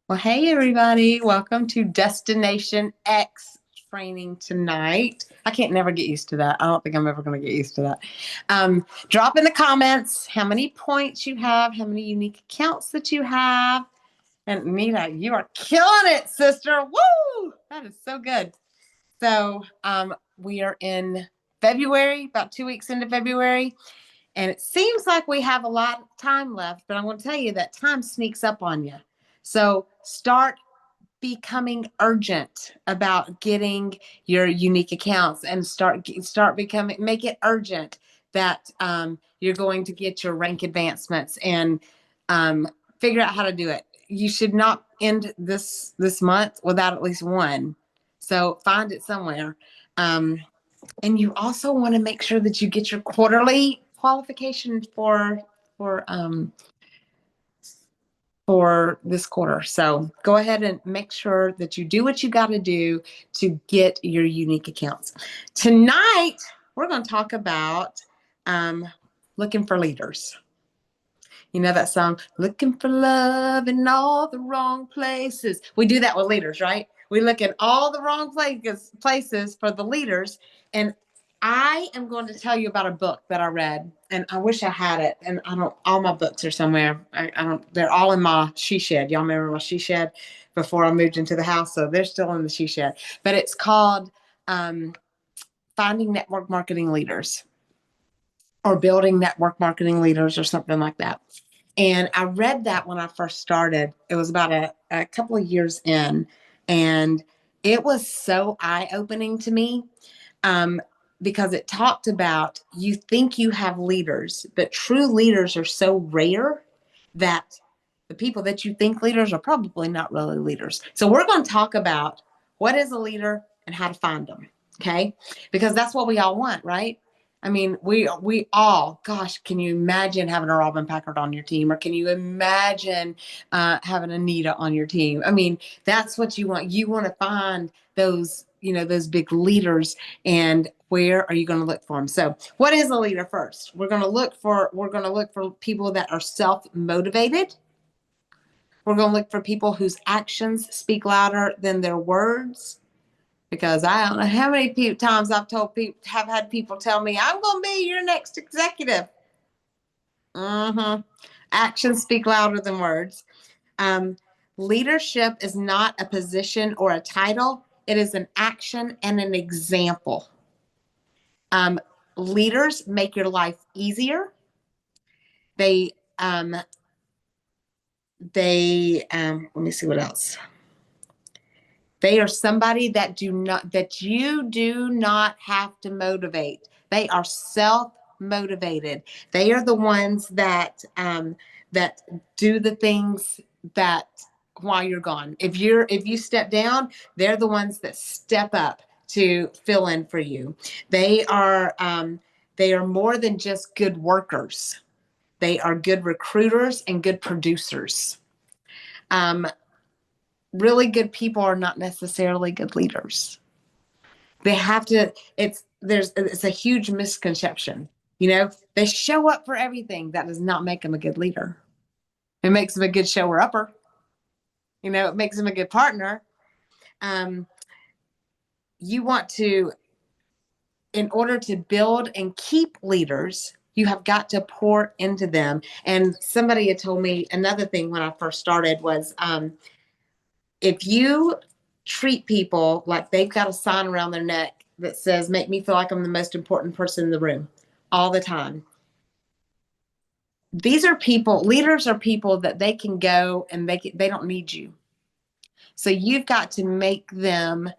Well, hey everybody, welcome to Destination X training tonight. I can't never get used to that. I don't think I'm ever going to get used to that. Drop in the comments how many points you have, how many unique accounts that you have. And Nita, you are killing it, sister. Woo! That is so good. We are in February, about 2 weeks into February, and it seems like we have a lot of time left, but I'm going to tell you that time sneaks up on you. So start becoming urgent about getting your unique accounts and start becoming make it urgent that you're going to get your rank advancements and um, figure out how to do it. You should not end this month without at least one. So find it somewhere. Um, and you also want to make sure that you get your quarterly qualification for this quarter. So go ahead and make sure that you do what you got to do to get your unique accounts. Tonight, we're going to talk about um, looking for leaders. You know that song, looking for love in all the wrong places. We do that with leaders, right? We look in all the wrong places for the leaders. And I am going to tell you about a book that I read, and I wish I had it. And I don't, all my books are somewhere. I don't, they're all in my she shed. Y'all remember my she shed before I moved into the house? So they're still in the she shed. But it's called um, Finding Network Marketing Leaders or Building Network Marketing Leaders or something like that. And I read that when I first started. It was about a couple of years in, and it was so eye opening to me um, because it talked about you think you have leaders, but true leaders are so rare that the people that you think leaders are probably not really leaders. So we're going to talk about what is a leader and how to find them. Okay. Because that's what we all want, right? I mean, we all, gosh, can you imagine having a Robin Packard on your team, or can you imagine having Anita on your team? I mean, that's what you want. You want to find those, those big leaders, and where are you going to look for them? So, what is a leader first? We're going to look for people that are self-motivated. We're going to look for people whose actions speak louder than their words, because I don't know how many times have had people tell me, I'm going to be your next executive. Mm-hmm. Actions speak louder than words. Um, Leadership is not a position or a title. It is an action and an example. Um, Leaders make your life easier. They, um, let me see what else. They are somebody that you do not have to motivate. They are self-motivated. They are the ones that do the things that while you're gone. If you step down, they're the ones that step up to fill in for you. They are more than just good workers. They are good recruiters and good producers. Um, really good people are not necessarily good leaders. They have to, it's a huge misconception. They show up for everything. That does not make them a good leader. It makes them a good shower upper. It makes them a good partner. Um, you want to, in order to build and keep leaders, you have got to pour into them. And somebody had told me another thing when I first started was if you treat people like they've got a sign around their neck that says, make me feel like I'm the most important person in the room all the time. Leaders are people that they can go and they don't need you. So you've got to make them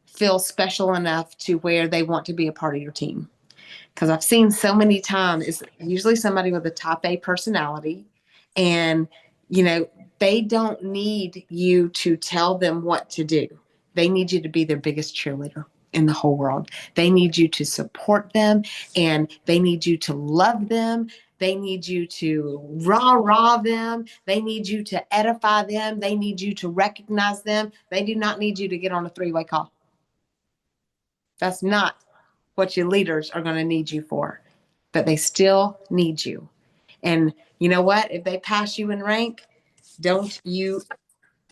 feel special enough to where they want to be a part of your team. Because I've seen so many times, it's usually somebody with a type A personality, and, you know, they don't need you to tell them what to do. They need you to be their biggest cheerleader in the whole world. They need you to support them, and they need you to love them. They need you to rah them. They need you to edify them. They need you to recognize them. They do not need you to get on a three-way call. That's not what your leaders are going to need you for, but they still need you. And you know what? If they pass you in rank, don't you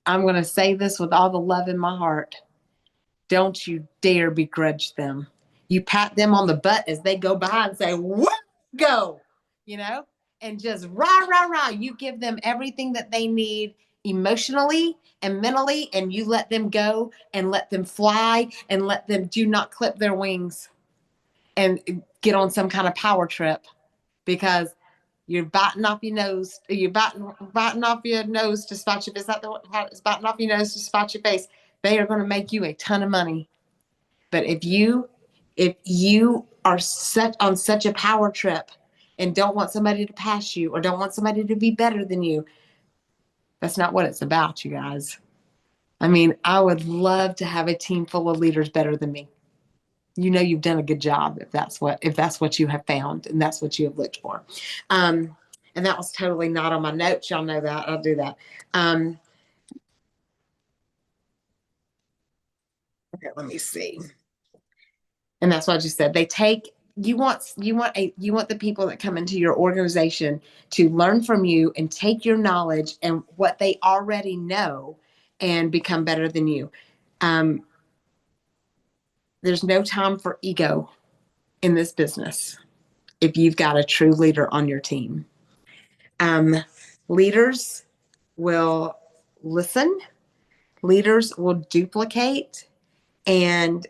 I'm going to say this with all the love in my heart. Don't you dare begrudge them. You pat them on the butt as they go by and say, "What? Go," you know, and just rah, rah, rah. You give them everything that they need emotionally and mentally, and you let them go and let them fly and let them do not clip their wings and get on some kind of power trip, because you're biting off your nose. You're biting off your nose to spot your face. Is that how it's biting off your nose to spot your face? They are going to make you a ton of money. But if you are set on such a power trip and don't want somebody to pass you or don't want somebody to be better than you, that's not what it's about, you guys. I mean, I would love to have a team full of leaders better than me. You know, you've done a good job if that's what you have found and that's what you have looked for. And that was totally not on my notes. Y'all know that. I'll do that. Okay, let me see. And that's what I just said. You want the people that come into your organization to learn from you and take your knowledge and what they already know and become better than you. Um, there's no time for ego in this business if you've got a true leader on your team. Leaders will listen, leaders will duplicate, and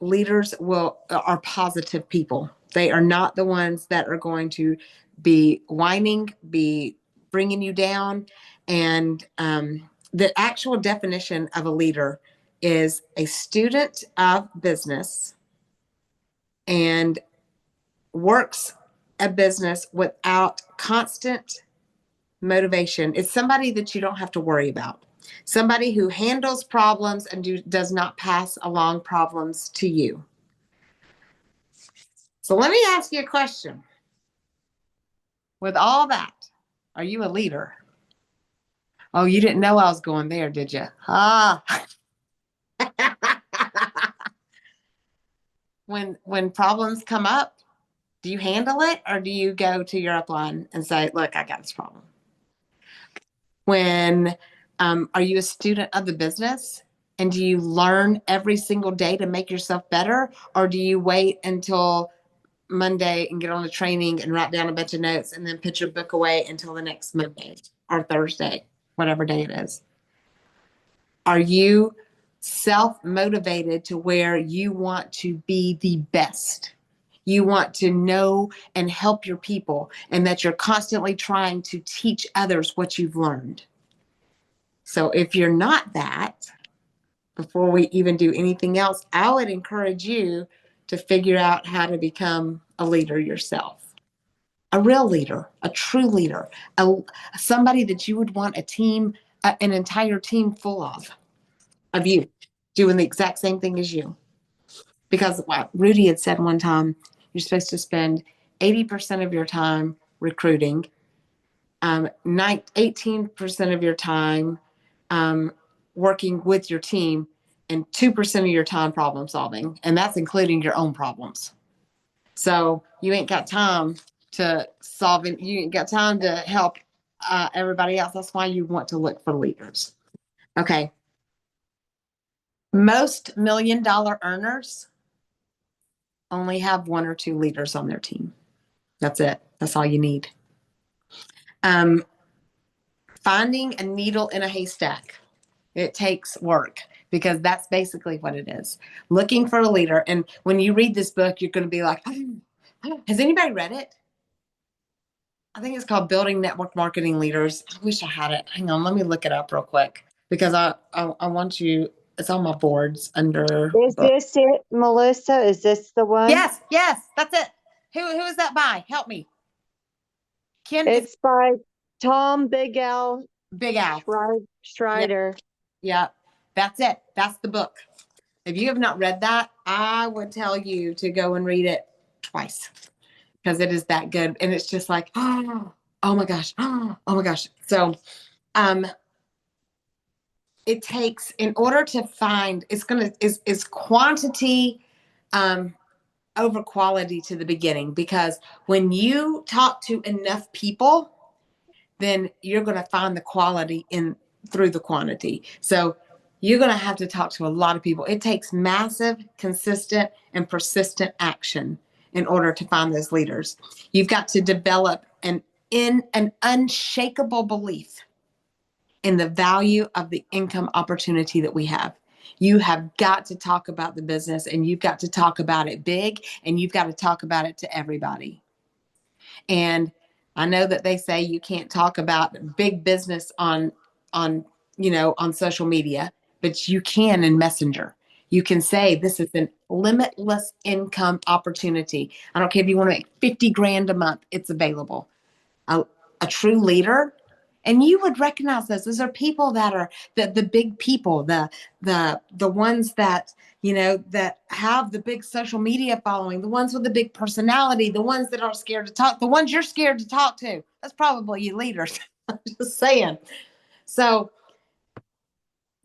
leaders are positive people. They are not the ones that are going to be whining, be bringing you down. And the actual definition of a leader is a student of business and works a business without constant motivation. It's somebody that you don't have to worry about. Somebody who handles problems and does not pass along problems to you. So let me ask you a question. With all that, are you a leader? Oh, you didn't know I was going there, did you? Ah. When problems come up, do you handle it or do you go to your upline and say, "Look, I got this problem"? When are you a student of the business? And do you learn every single day to make yourself better? Or do you wait until Monday and get on the training and write down a bunch of notes and then put your book away until the next Monday or Thursday, whatever day it is? Are you self-motivated to where you want to be the best? You want to know and help your people, and that you're constantly trying to teach others what you've learned. So if you're not that, before we even do anything else, I would encourage you to figure out how to become a leader yourself. A real leader, a true leader, somebody that you would want a team, an entire team full of you doing the exact same thing as you. Because Rudy had said one time, you're supposed to spend 80% of your time recruiting, 18% of your time working with your team, and 2% of your time problem solving. And that's including your own problems. So you ain't got time to solve it. You ain't got time to help everybody else. That's why you want to look for leaders. Okay. Most $1 million earners only have one or two leaders on their team. That's it. That's all you need. Finding a needle in a haystack. It takes work, because that's basically what it is. Looking for a leader. And when you read this book, you're going to be like, has anybody read it? I think it's called Building Network Marketing Leaders. I wish I had it. Hang on, let me look it up real quick, because I want you. It's on my boards under. Is this it, Melissa? Is this the one? Yes, that's it. Who is that by? Help me. Ken. It's by Tom Big Al Schreider. Yeah, that's it. That's the book. If you have not read that, I would tell you to go and read it twice, because it is that good. And it's just like, oh my gosh, oh my gosh. So, it takes, in order to find, is quantity over quality to the beginning, because when you talk to enough people, then you're going to find the quality in through the quantity. So you're going to have to talk to a lot of people. It takes massive, consistent, and persistent action in order to find those leaders. You've got to develop an unshakable belief in the value of the income opportunity that we have. You have got to talk about the business, and you've got to talk about it big, and you've got to talk about it to everybody. And I know that they say you can't talk about big business on social media, but you can in Messenger. You can say this is an limitless income opportunity. I don't care if you want to make 50 grand a month, it's available. A true leader, and you would recognize those. Those are people that are the big people, the ones that that have the big social media following, the ones with the big personality, the ones that aren't scared to talk, the ones you're scared to talk to. That's probably you leaders. I'm just saying. So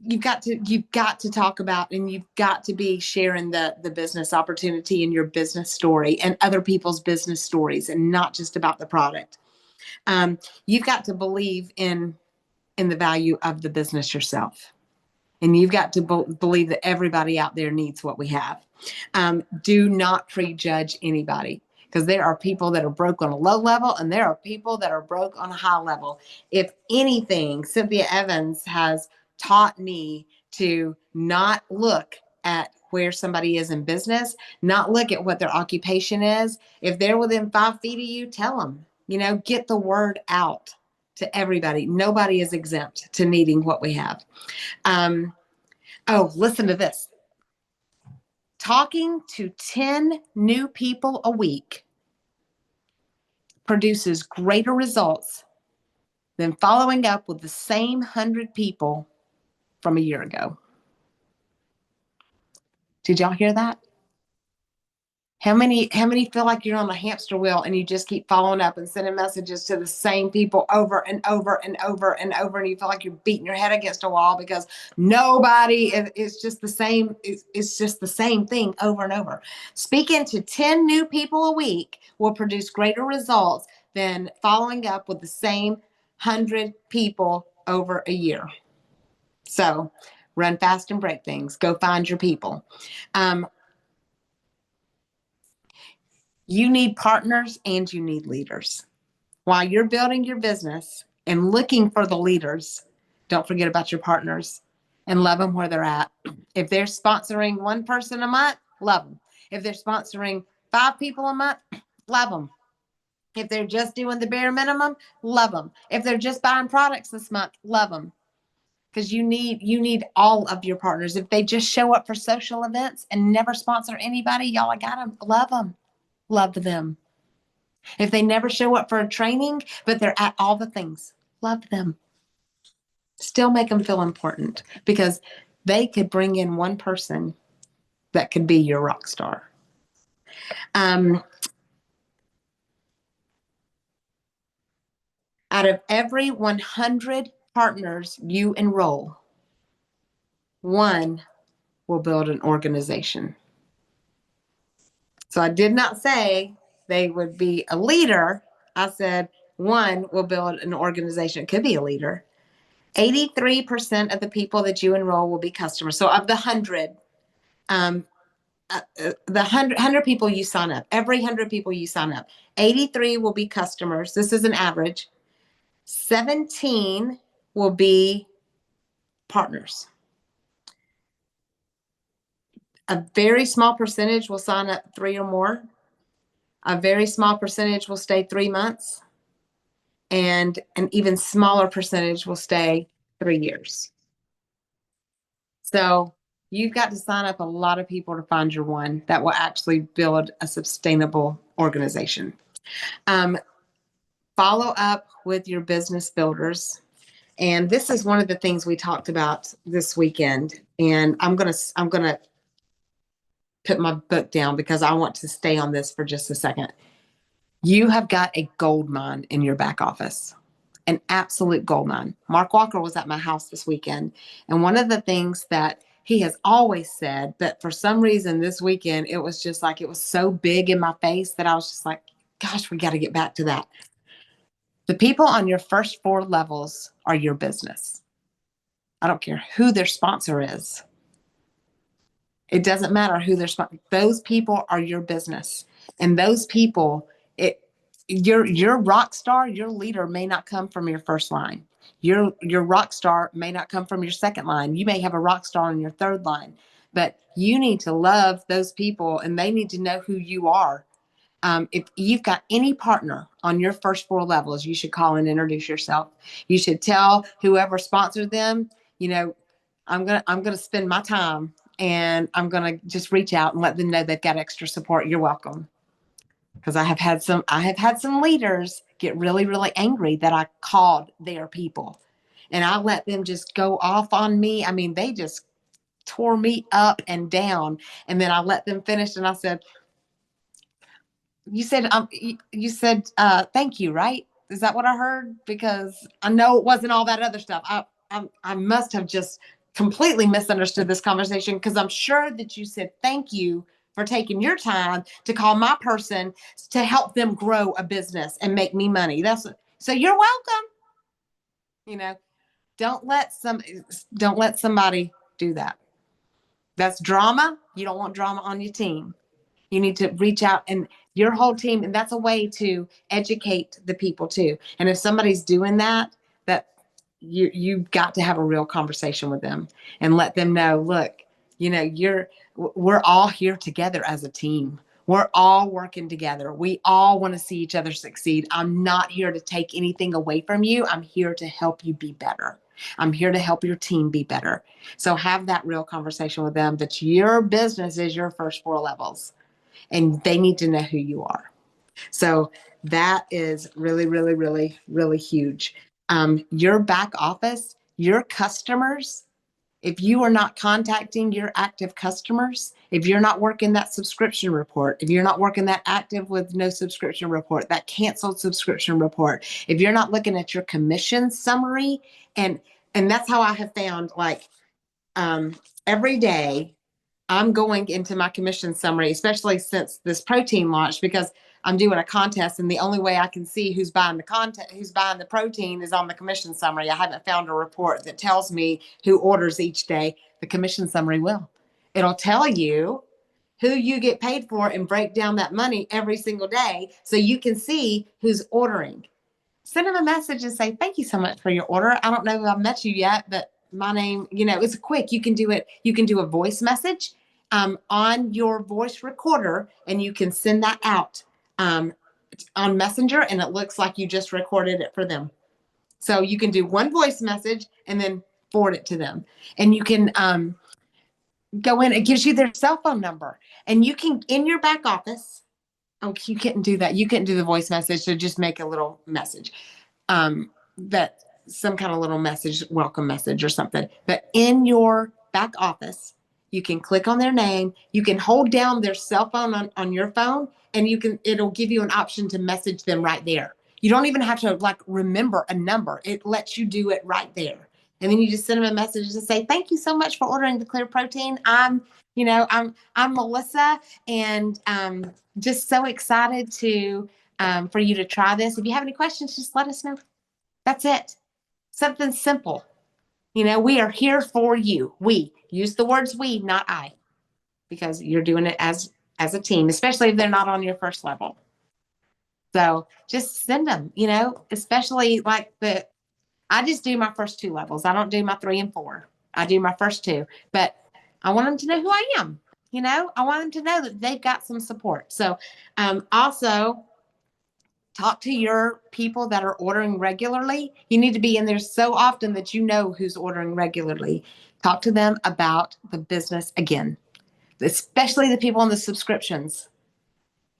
you've got to talk about, and you've got to be sharing the business opportunity and your business story and other people's business stories, and not just about the product. You've got to believe in the value of the business yourself. And you've got to believe that everybody out there needs what we have. Do not prejudge anybody, because there are people that are broke on a low level, and there are people that are broke on a high level. If anything, Cynthia Evans has taught me to not look at where somebody is in business, not look at what their occupation is. If they're within 5 feet of you, tell them, get the word out to everybody. Nobody is exempt to needing what we have. Listen to this. Talking to 10 new people a week produces greater results than following up with the same 100 people from a year ago. Did y'all hear that? How many feel like you're on the hamster wheel and you just keep following up and sending messages to the same people over and over and over and over, and you feel like you're beating your head against a wall because nobody is just the same. It's just the same thing over and over. Speaking to 10 new people a week will produce greater results than following up with the same 100 people over a year. So run fast and break things. Go find your people. You need partners and you need leaders. While you're building your business and looking for the leaders, don't forget about your partners and love them where they're at. If they're sponsoring one person a month, love them. If they're sponsoring 5 people a month, love them. If they're just doing the bare minimum, love them. If they're just buying products this month, love them. Because you need all of your partners. If they just show up for social events and never sponsor anybody, y'all, I got them. Love them. Love them. If they never show up for a training, but they're at all the things, love them. Still make them feel important, because they could bring in one person that could be your rock star. Out of every 100 partners you enroll, one will build an organization. So I did not say they would be a leader. I said one will build an organization. It could be a leader. 83% of the people that you enroll will be customers. So of the 100, the 100 people you sign up, every 100 people you sign up, 83 will be customers. This is an average. 17 will be partners. A very small percentage will sign up 3 or more. A very small percentage will stay 3 months. And an even smaller percentage will stay 3 years. So you've got to sign up a lot of people to find your one that will actually build a sustainable organization. Follow up with your business builders. And this is one of the things we talked about this weekend. And I'm gonna put my book down because I want to stay on this for just a second. You have got a gold mine in your back office, an absolute gold mine. Mark Walker was at my house this weekend, and one of the things that he has always said, but for some reason this weekend, it was just like, it was so big in my face that I was just like, gosh, we got to get back to that. The people on your first 4 levels are your business. I don't care who their sponsor is. It doesn't matter who their sponsor. Those people are your business, and those people, your rock star, your leader may not come from your first line. Your rock star may not come from your second line. You may have a rock star in your third line, but you need to love those people, and they need to know who you are. If you've got any partner on your first 4 levels, you should call and introduce yourself. You should tell whoever sponsored them, I'm gonna spend my time and I'm gonna just reach out and let them know they've got extra support. You're welcome. Because I have had some leaders get really, really angry that I called their people. And I let them just go off on me. I mean, they just tore me up and down. And then I let them finish and I said, you said thank you, right? Is that what I heard? Because I know it wasn't all that other stuff. I must have just completely misunderstood this conversation, because I'm sure that you said thank you for taking your time to call my person to help them grow a business and make me money. So you're welcome. You know, don't let somebody do that. That's drama. You don't want drama on your team. You need to reach out and your whole team, and that's a way to educate the people too. And if somebody's doing that, you've got to have a real conversation with them and let them know, look, we're all here together as a team. We're all working together. We all want to see each other succeed. I'm not here to take anything away from you. I'm here to help you be better. I'm here to help your team be better. So have that real conversation with them that your business is your first 4 levels, and they need to know who you are. So that is really, really, really, really huge. Your back office, your customers, if you are not contacting your active customers, if you're not working that subscription report, if you're not working that active with no subscription report, that canceled subscription report, if you're not looking at your commission summary, and that's how I have found, like, every day I'm going into my commission summary, especially since this protein launched, because I'm doing a contest, and the only way I can see who's buying the protein is on the commission summary. I haven't found a report that tells me who orders each day. The commission summary will. It'll tell you who you get paid for and break down that money every single day, so you can see who's ordering. Send them a message and say, thank you so much for your order. I don't know if I've met you yet, but my name, it's quick. You can do it. You can do a voice message on your voice recorder, and you can send that out on Messenger, and it looks like you just recorded it for them. So you can do one voice message and then forward it to them. And you can go in. It gives you their cell phone number, and you can, in your back office. Oh, you couldn't do that. You couldn't do the voice message. So just make a little message, that some kind of little message, welcome message or something. But in your back office, you can click on their name. You can hold down their cell phone on your phone, and it'll give you an option to message them right there. You don't even have to remember a number. It lets you do it right there. And then you just send them a message and say, thank you so much for ordering the Clear Protein. I'm Melissa, and just so excited for you to try this. If you have any questions, just let us know. That's it. Something simple. We are here for you. We use the words we, not I, because you're doing it as a team, especially if they're not on your first level. So just send them, especially I just do my first 2 levels. I don't do my 3 and 4. I do my first 2, but I want them to know who I am. I want them to know that they've got some support. So also talk to your people that are ordering regularly. You need to be in there so often that you know who's ordering regularly. Talk to them about the business again, especially the people on the subscriptions.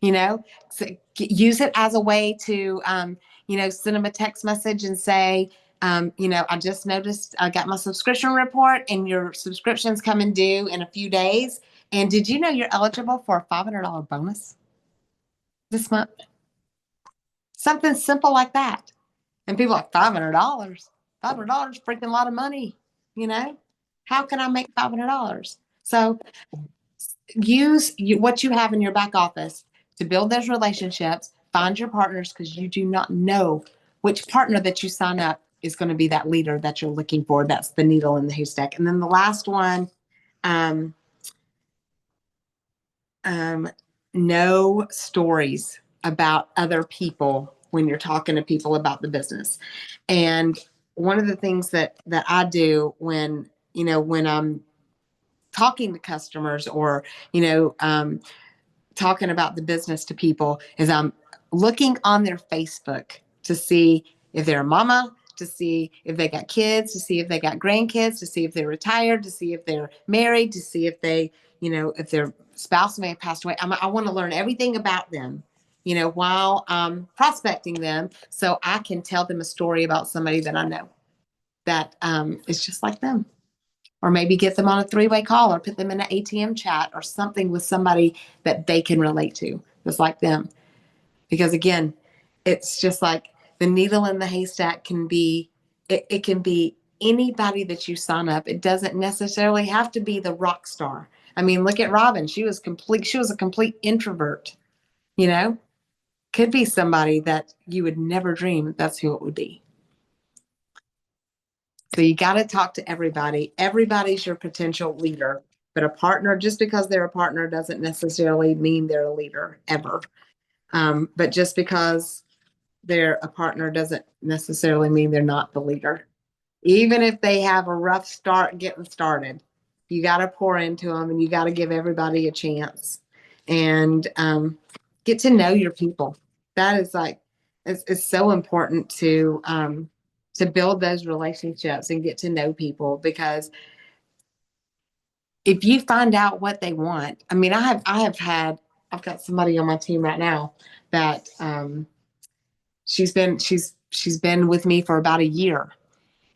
So use it as a way to, send them a text message and say, I just noticed I got my subscription report, and your subscription's coming due in a few days. And did you know you're eligible for a $500 bonus this month? Something simple like that. And people are like, $500? $500, freaking a lot of money. How can I make $500? So use what you have in your back office to build those relationships, find your partners, because you do not know which partner that you sign up is going to be that leader that you're looking for. That's the needle in the haystack. And then the last one, um, know stories about other people when you're talking to people about the business. And one of the things that I do when, when I'm talking to customers or, talking about the business to people is I'm looking on their Facebook to see if they're a mama, to see if they got kids, to see if they got grandkids, to see if they're retired, to see if they're married, to see if they, if their spouse may have passed away. I want to learn everything about them, while prospecting them so I can tell them a story about somebody that I know that is just like them. Or maybe get them on a three-way call or put them in an ATM chat or something with somebody that they can relate to, just like them. Because again, it's just like the needle in the haystack can be, it can be anybody that you sign up. It doesn't necessarily have to be the rock star. I mean, look at Robin. She was a complete introvert, could be somebody that you would never dream that's who it would be. So you got to talk to everybody. Everybody's your potential leader, but a partner, just because they're a partner doesn't necessarily mean they're a leader ever. But just because they're a partner doesn't necessarily mean they're not the leader. Even if they have a rough start getting started, you got to pour into them and you got to give everybody a chance and get to know your people. That is like, it's so important to build those relationships and get to know people, because if you find out what they want, I mean, I've got somebody on my team right now that she's been with me for about a year.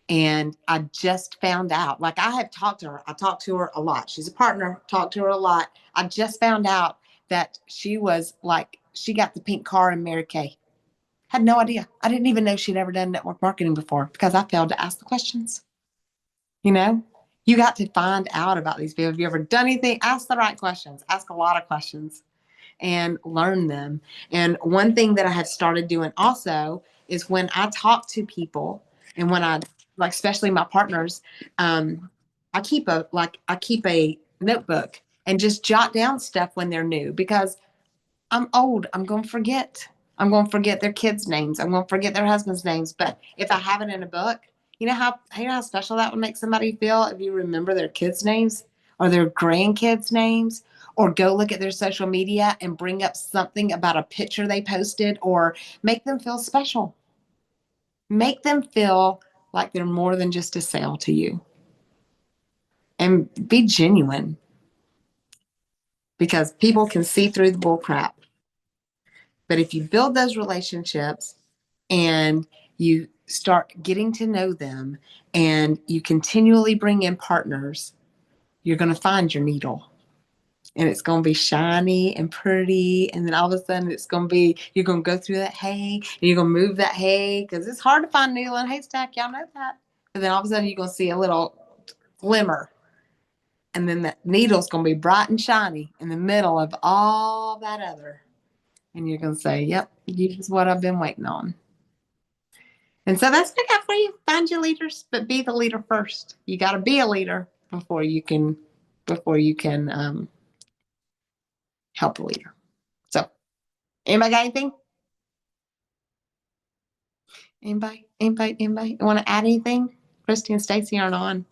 And I just found out, like I have talked to her. I talked to her a lot. She's a partner, talked to her a lot. I just found out that she got the pink car in Mary Kay. Had no idea. I didn't even know she'd ever done network marketing before because I failed to ask the questions. You got to find out about these people. Have you ever done anything? Ask the right questions. Ask a lot of questions and learn them. And one thing that I have started doing also is when I talk to people and when I, like, especially my partners, I keep a notebook and just jot down stuff when they're new, because I'm old. I'm going to forget. I'm going to forget their kids' names. I'm going to forget their husband's names. But if I have it in a book, how special that would make somebody feel if you remember their kids' names or their grandkids' names, or go look at their social media and bring up something about a picture they posted, or make them feel special. Make them feel like they're more than just a sale to you. And be genuine, because people can see through the bull crap. But if you build those relationships and you start getting to know them and you continually bring in partners, you're going to find your needle. And it's going to be shiny and pretty. And then all of a sudden you're going to go through that hay and you're going to move that hay, because it's hard to find needle in a haystack. Y'all know that. And then all of a sudden you're going to see a little glimmer. And then that needle's going to be bright and shiny in the middle of all that other. And you're going to say, yep, this is what I've been waiting on. And so that's what I got for you. Find your leaders, but be the leader first. You got to be a leader before you can help a leader. So, anybody got anything? Anybody want to add anything? Christy and Stacy aren't on.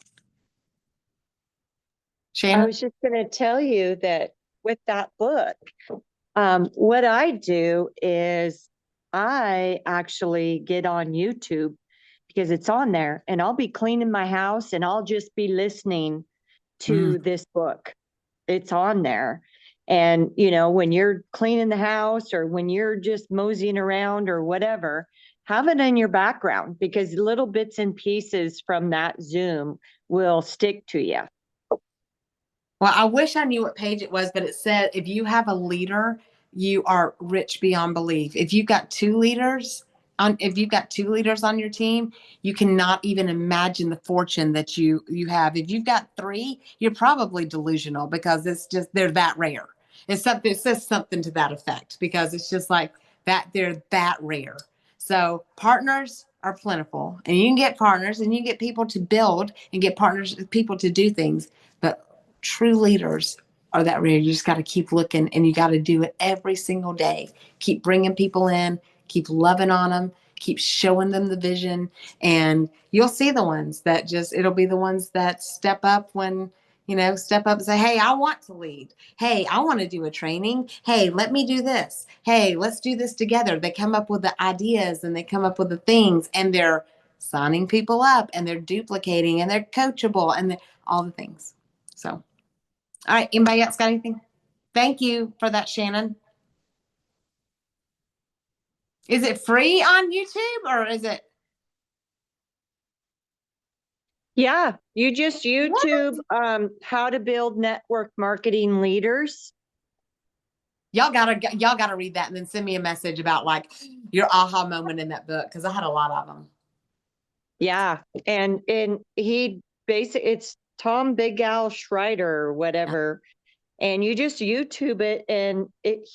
Shannon? I was just going to tell you that with that book, what I do is I actually get on YouTube, because it's on there, and I'll be cleaning my house and I'll just be listening to this book. It's on there. And, when you're cleaning the house or when you're just moseying around or whatever, have it in your background, because little bits and pieces from that Zoom will stick to you. Well, I wish I knew what page it was, but it said if you have a leader, you are rich beyond belief. If you've got two leaders on your team, you cannot even imagine the fortune that you have. If you've got three, you're probably delusional, because they're that rare. It says something to that effect, because it's just like that, they're that rare. So partners are plentiful, and you can get partners and you can get people to build and get partners, people to do things. But true leaders are that rare. You just got to keep looking, and you got to do it every single day. Keep bringing people in, keep loving on them, keep showing them the vision, and you'll see the ones that just, it'll be the ones that step up when, step up and say, hey, I want to lead. Hey, I want to do a training. Hey, let me do this. Hey, let's do this together. They come up with the ideas and they come up with the things, and they're signing people up and they're duplicating and they're coachable and all the things. So, all right. Anybody else got anything? Thank you for that, Shannon. Is it free on YouTube or is it? Yeah, you just YouTube how to build network marketing leaders. Y'all gotta read that and then send me a message about like your aha moment in that book, because I had a lot of them. Yeah, and he basically, it's Tom Big Al Schreider or whatever, and you just YouTube it and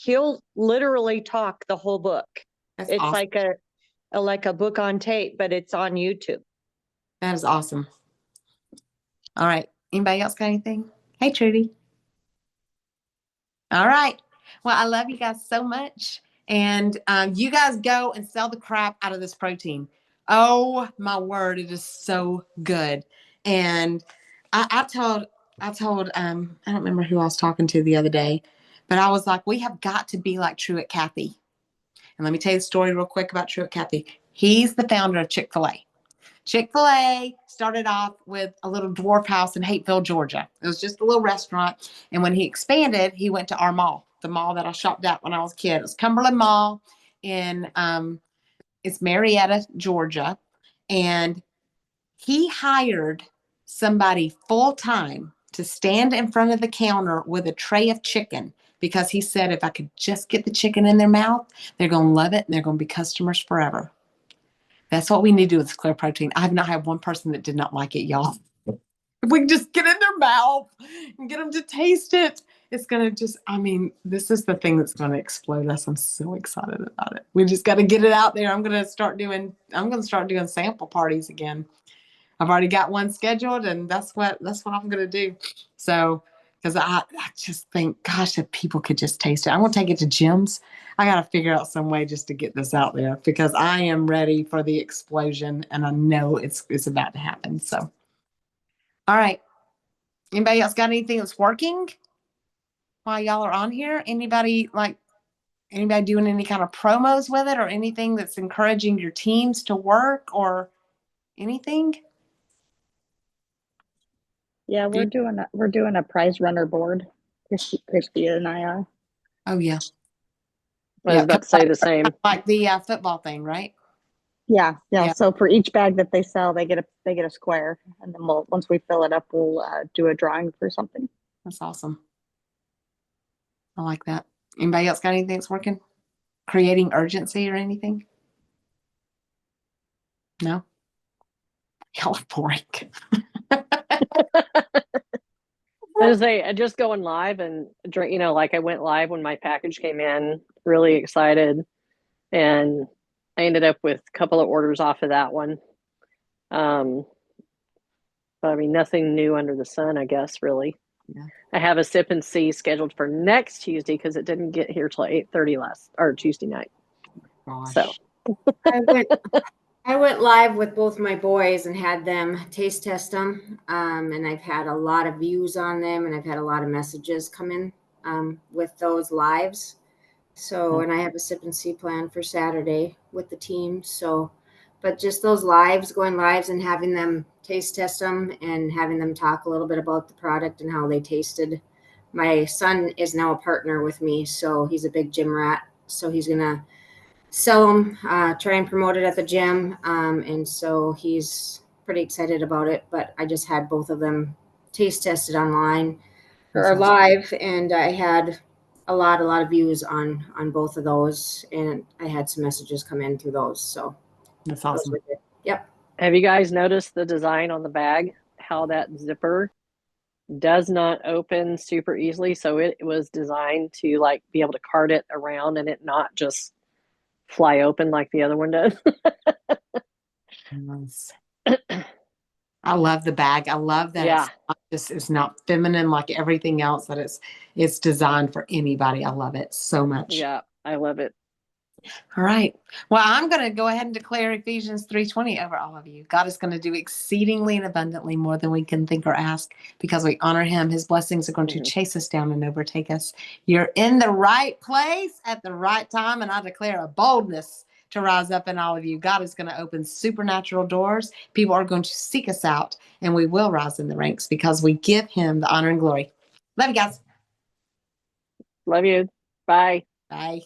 he'll literally talk the whole book. That's It's awesome. like a book on tape, but it's on YouTube. That is awesome. All right. Anybody else got anything? Hey, Trudy. All right. Well, I love you guys so much. And you guys go and sell the crap out of this protein. Oh my word, it is so good. And I told I don't remember who I was talking to the other day, but I was like, we have got to be like Truett Cathy. And let me tell you the story real quick about Truett Cathy. He's the founder of Chick-fil-A. Chick-fil-A started off with a little dwarf house in Hateville, Georgia. It was just a little restaurant. And when he expanded, he went to our mall, the mall that I shopped at when I was a kid. It was Cumberland Mall in it's Marietta, Georgia. And he hired somebody full time to stand in front of the counter with a tray of chicken, because he said if I could just get the chicken in their mouth, they're going to love it and they're going to be customers forever. That's what we need to do with Clear Protein. I have not had one person that did not like it, y'all. If we can just get in their mouth and get them to taste it, it's going to just, this is the thing that's going to explode us. I'm so excited about it. We just got to get it out there. I'm going to start doing sample parties again. I've already got one scheduled, and that's what I'm going to do. So, because I just think, gosh, if people could just taste it. I'm going to take it to gyms. I got to figure out some way just to get this out there, because I am ready for the explosion, and I know it's about to happen. So, all right. Anybody else got anything that's working while y'all are on here? Anybody doing any kind of promos with it, or anything that's encouraging your teams to work, or anything? Yeah, we're doing a prize runner board. Christy and I are. Oh yeah. I was about to say the same. Like the football thing, right? Yeah. Yeah. So for each bag that they sell, they get a square, and then once we fill it up, we'll do a drawing for something. That's awesome. I like that. Anybody else got anything that's working? Creating urgency or anything? No? Y'all are boring. I was say, just going live and like I went live when my package came in, really excited, and I ended up with a couple of orders off of that one. But nothing new under the sun, I guess, really. Yeah. I have a sip and see scheduled for next Tuesday because it didn't get here till 8:30 Tuesday night. Gosh. So I went live with both my boys and had them taste test them. And I've had a lot of views on them, and I've had a lot of messages come in with those lives. So, and I have a sip and see plan for Saturday with the team. So, but just those going lives and having them taste test them and having them talk a little bit about the product and how they tasted. My son is now a partner with me, so he's a big gym rat. So he's going to sell them, try and promote it at the gym. And so he's pretty excited about it, but I just had both of them taste tested online or live, and I had a lot of views on both of those, and I had some messages come in through those. So that's awesome. Yep. have you guys noticed the design on the bag? How that zipper does not open super easily. So it was designed to like be able to cart it around and it not just fly open like the other one does. Nice. I love the bag. I love that Yeah. it's not feminine like everything else, that it's designed for anybody. I love it so much. Yeah, I love it. All right. Well, I'm going to go ahead and declare Ephesians 3:20 over all of you. God is going to do exceedingly and abundantly more than we can think or ask because we honor him. His blessings are going to chase us down and overtake us. You're in the right place at the right time, and I declare a boldness to rise up in all of you. God is going to open supernatural doors. People are going to seek us out, and we will rise in the ranks because we give him the honor and glory. Love you guys. Love you. Bye. Bye.